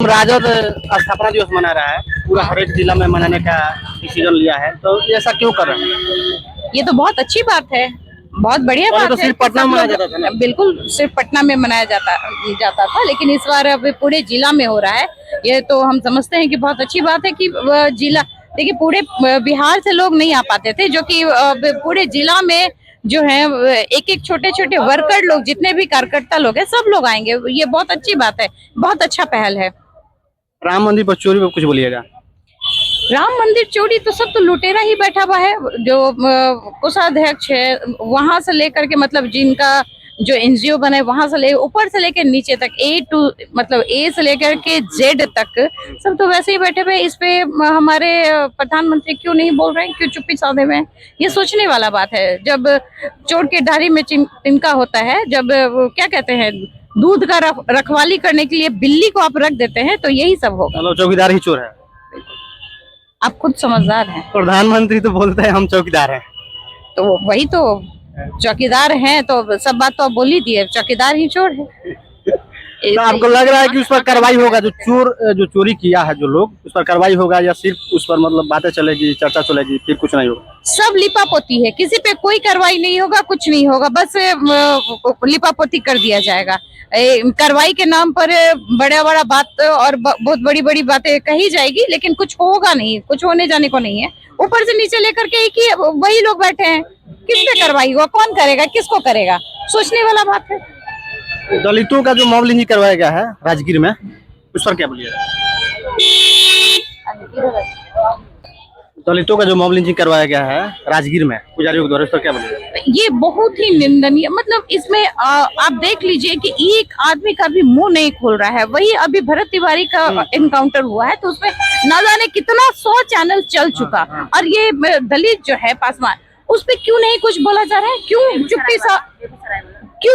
राजद स्थापना दिवस मना रहा है, पूरा हर एक जिला में मनाने का डिसीजन लिया है, तो ऐसा क्यों कर रहे हैं? ये तो बहुत अच्छी बात है, बहुत बढ़िया बात तो है। सिर्फ पटना में मनाया जाता था ना? बिल्कुल सिर्फ पटना में मनाया जाता था, लेकिन इस बार अब पूरे जिला में हो रहा है। ये तो हम समझते हैं कि बहुत अच्छी बात है कि जिला, देखिए पूरे बिहार से लोग नहीं आ पाते थे, जो कि पूरे जिला में जो है एक एक छोटे छोटे वर्कर लोग, जितने भी कार्यकर्ता लोग हैं, सब लोग आएंगे। ये बहुत अच्छी बात है, बहुत अच्छा पहल है। राम मंदिर पर चोरी पर कुछ बोलिएगा? राम मंदिर चोरी तो सब तो लुटेरा ही बैठा हुआ है। जो कोषाध्यक्ष है वहां से लेकर के, मतलब जिनका जो एनजीओ बने वहां से ले ऊपर से लेकर नीचे तक, मतलब ए से लेकर के जेड तक सब तो वैसे ही बैठे हुए। इस पे हमारे प्रधानमंत्री क्यों नहीं बोल रहे हैं, क्यों चुप्पी साधे हुए हैं? ये सोचने वाला बात है। जब चोर के डारी में तिनका होता है, जब क्या कहते हैं, दूध का रखवाली करने के लिए बिल्ली को आप रख देते हैं, तो यही सब होगा। मतलब चौकीदार ही चोर है? आप खुद समझदार हैं। प्रधानमंत्री तो बोलते हैं हम चौकीदार हैं। तो वही तो, चौकीदार हैं तो सब बात तो आप बोल ही दिए, चौकीदार ही चोर है। तो आपको लग रहा है कि उस पर कार्रवाई होगा, जो चोरी किया है जो लोग, उस पर कार्रवाई होगा, या सिर्फ उस पर मतलब बातें चलेगी, चर्चा चलेगी, फिर कुछ नहीं होगा? सब लिपापोती है, किसी पे कोई कार्रवाई नहीं होगा, कुछ नहीं होगा, बस लिपापोती कर दिया जाएगा। कार्रवाई के नाम पर बड़ा बड़ा बात और बहुत बड़ी बड़ी बातें कही जाएगी, लेकिन कुछ होगा नहीं, कुछ होने जाने को नहीं है। ऊपर से नीचे लेकर के एक ही वही लोग बैठे हैं, किस पे कार्रवाई हुआ, कौन करेगा, किसको करेगा? सोचने वाला बात है। दलितों का जो मॉब लिंचिंग करवाया गया है राजगीर में, उस पर क्या बोलिएगा? दलितों का जो मॉब लिंचिंग करवाया गया है राजगीर में पुजारियों के द्वारा, उस पर क्या बोलिएगा? ये बहुत ही निंदनीय, मतलब इसमें आप देख लीजिए कि एक आदमी का भी मुंह नहीं खोल रहा है। वही अभी भरत तिवारी का एनकाउंटर हुआ है, तो उसमें ना जाने कितना 100 चैनल चल चुका, और ये दलित जो है पासवान, उस पर क्यों नहीं कुछ बोला जा रहा है? क्यों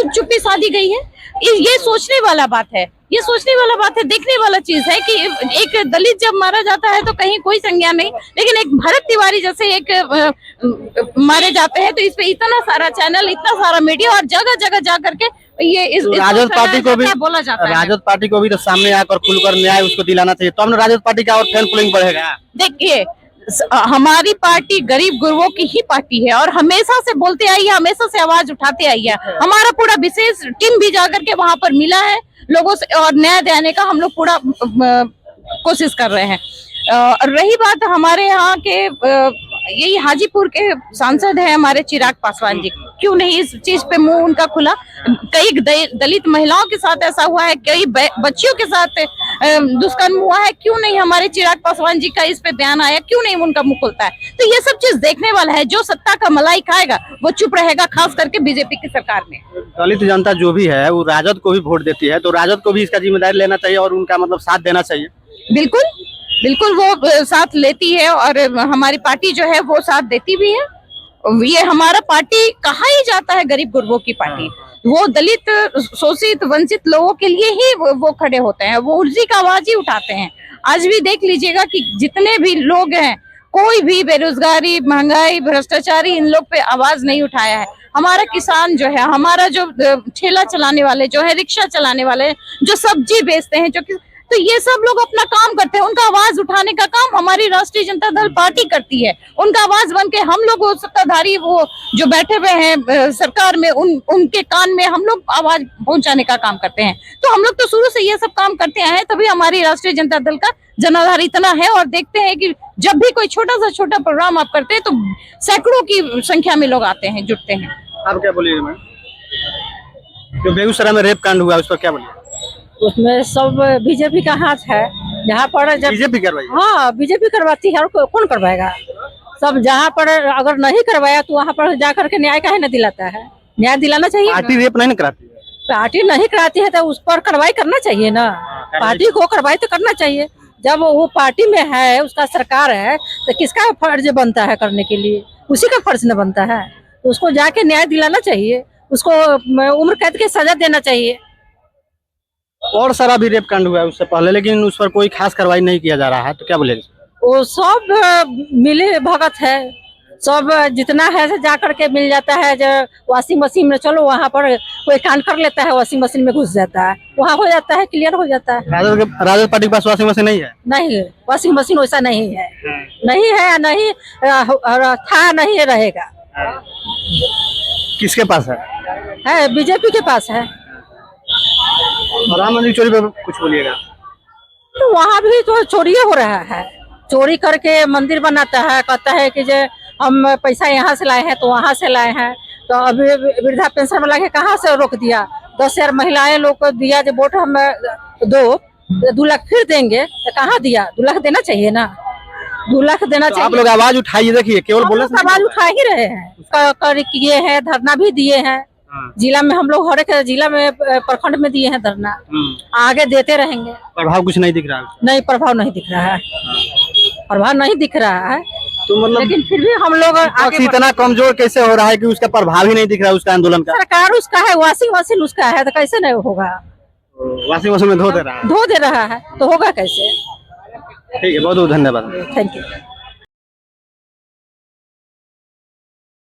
चुप्पी साधी गई है? ये सोचने वाला बात है, ये सोचने वाला बात है, देखने वाला चीज है कि एक दलित जब मारा जाता है तो कहीं कोई संज्ञान नहीं, लेकिन एक भरत तिवारी जैसे एक मारे जाते हैं तो इस पे इतना सारा चैनल, इतना सारा मीडिया, और जगह जगह जा करके ये इस राजद पार्टी को भी बोला जाता है। राजद पार्टी को भी तो सामने आकर खुलकर न्याय उसको दिलाना चाहिए, तो हमने राजद पार्टी का और फैन फॉलोइंग बढ़ेगा। देखिए, हमारी पार्टी गरीब गुरुओं की ही पार्टी है, और हमेशा से बोलते आई है, हमेशा से आवाज उठाते आई है। हमारा पूरा विशेष टीम भी जाकर के वहां पर मिला है लोगों से, और न्याय देने का हम लोग पूरा कोशिश कर रहे हैं। रही बात हमारे यहाँ के, यही हाजीपुर के सांसद हैं हमारे चिराग पासवान जी, क्यों नहीं इस चीज पे मुंह उनका खुला? कई दलित महिलाओं के साथ ऐसा हुआ है, कई बच्चियों के साथ दुष्कर्म हुआ है, क्यों नहीं हमारे चिराग पासवान जी का इस पे बयान आया, क्यों नहीं उनका मुंह खुलता है? तो ये सब चीज देखने वाला है। जो सत्ता का मलाई खाएगा वो चुप रहेगा, खास करके बीजेपी की सरकार में। दलित जनता जो भी है वो राजद को भी वोट देती है, तो राजद को भी इसका जिम्मेदारी लेना चाहिए और उनका मतलब साथ देना चाहिए। बिल्कुल बिल्कुल, वो साथ लेती है, और हमारी पार्टी जो है वो साथ देती भी है। ये हमारा पार्टी कहा ही जाता है गरीब गुरबों की पार्टी। वो दलित, शोषित, वंचित लोगों के लिए ही वो खड़े होते हैं, वो उसी का आवाज ही उठाते हैं। आज भी देख लीजिएगा कि जितने भी लोग हैं, कोई भी बेरोजगारी, महंगाई, भ्रष्टाचारी, इन लोग पे आवाज नहीं उठाया है। हमारा किसान जो है, हमारा जो ठेला चलाने वाले जो है, रिक्शा चलाने वाले, जो सब्जी बेचते हैं, तो ये सब लोग अपना काम करते हैं। उनका आवाज उठाने का काम हमारी राष्ट्रीय जनता दल पार्टी करती है। उनका आवाज बन के हम लोग, वो सत्ताधारी, वो जो बैठे हुए हैं सरकार में, उनके कान में हम लोग आवाज पहुंचाने का काम करते हैं। तो हम लोग तो शुरू से ये सब काम करते आए हैं, तभी हमारी राष्ट्रीय जनता दल का जनाधार इतना है। और देखते हैं कि जब भी कोई छोटा से छोटा प्रोग्राम आप करते हैं तो सैकड़ों की संख्या में लोग आते हैं, जुटते हैं। आप क्या बोलिए मैम? जो बेगूसराय में रेप कांड हुआ, उस पर क्या बोलिए? उसमें सब बीजेपी का हाथ है। जहाँ पर जब बीजेपी करवाई? हाँ, बीजेपी करवाती है, और कौन करवाएगा? सब जहाँ पर अगर नहीं करवाया तो वहाँ पर जाकर के न्याय काहे न दिलाता है? न्याय दिलाना चाहिए। पार्टी रेप नहीं कराती है? पार्टी नहीं कराती है तो उस पर कार्रवाई करना चाहिए ना। पार्टी को कार्रवाई तो करना चाहिए। जब वो पार्टी में है, उसका सरकार है, तो किसका फर्ज बनता है करने के लिए? उसी का फर्ज न बनता है। तो उसको जाके न्याय दिलाना चाहिए, उसको उम्र कैद की सजा देना चाहिए। और सारा भी रेप कांड हुआ है उससे पहले, लेकिन उस पर कोई खास कार्रवाई नहीं किया जा रहा है, तो क्या बोलेंगे? वो सब मिले भगत है, सब जितना है से जा करके मिल जाता है। जो वॉशिंग मशीन में चलो वहाँ पर कोई कांड कर लेता है, वॉशिंग मशीन में घुस जाता है, वहाँ हो जाता है, क्लियर हो जाता है। राजद पार्टी के पास वॉशिंग मशीन नहीं है? नहीं, वॉशिंग मशीन वैसा नहीं है, नहीं है, नहीं था, नहीं रहेगा। किसके पास है? बीजेपी के पास है। और राम मंदिर चोरी पर कुछ बोलिएगा? तो वहाँ भी तो चोरी हो रहा है, चोरी करके मंदिर बनाता है, कहता है कि जो हम पैसा यहाँ से लाए हैं तो वहाँ से लाए हैं। तो अभी वृद्धा पेंशन वाला के कहाँ से रोक दिया? 10,000 महिलाएं लोग को दिया, जो वोट हम 2 लाख फिर देंगे, तो कहाँ दिया? 2 लाख देना चाहिए ना, 2 लाख देना तो चाहिए। आप लोग आवाज उठाइए, देखिए केवल बोलने से आवाज उठा ही रहे हैं, कर किए हैं, धरना भी दिए हैं। जिला में हम लोग हर एक जिला में प्रखंड में दिए हैं धरना, आगे देते रहेंगे। प्रभाव कुछ नहीं दिख रहा है? नहीं, प्रभाव नहीं दिख रहा है, प्रभाव नहीं दिख रहा है। तो मतलब लेकिन फिर भी हम लोग आगे इतना कमजोर कैसे हो रहा है कि उसका प्रभाव ही नहीं दिख रहा है उसका आंदोलन का? सरकार उसका है, वॉशिंग मशीन उसका है, तो कैसे नहीं होगा? वॉशिंग मशीन में धो दे रहा है, धो दे रहा है तो होगा कैसे? ठीक है, बहुत बहुत धन्यवाद। Thank you.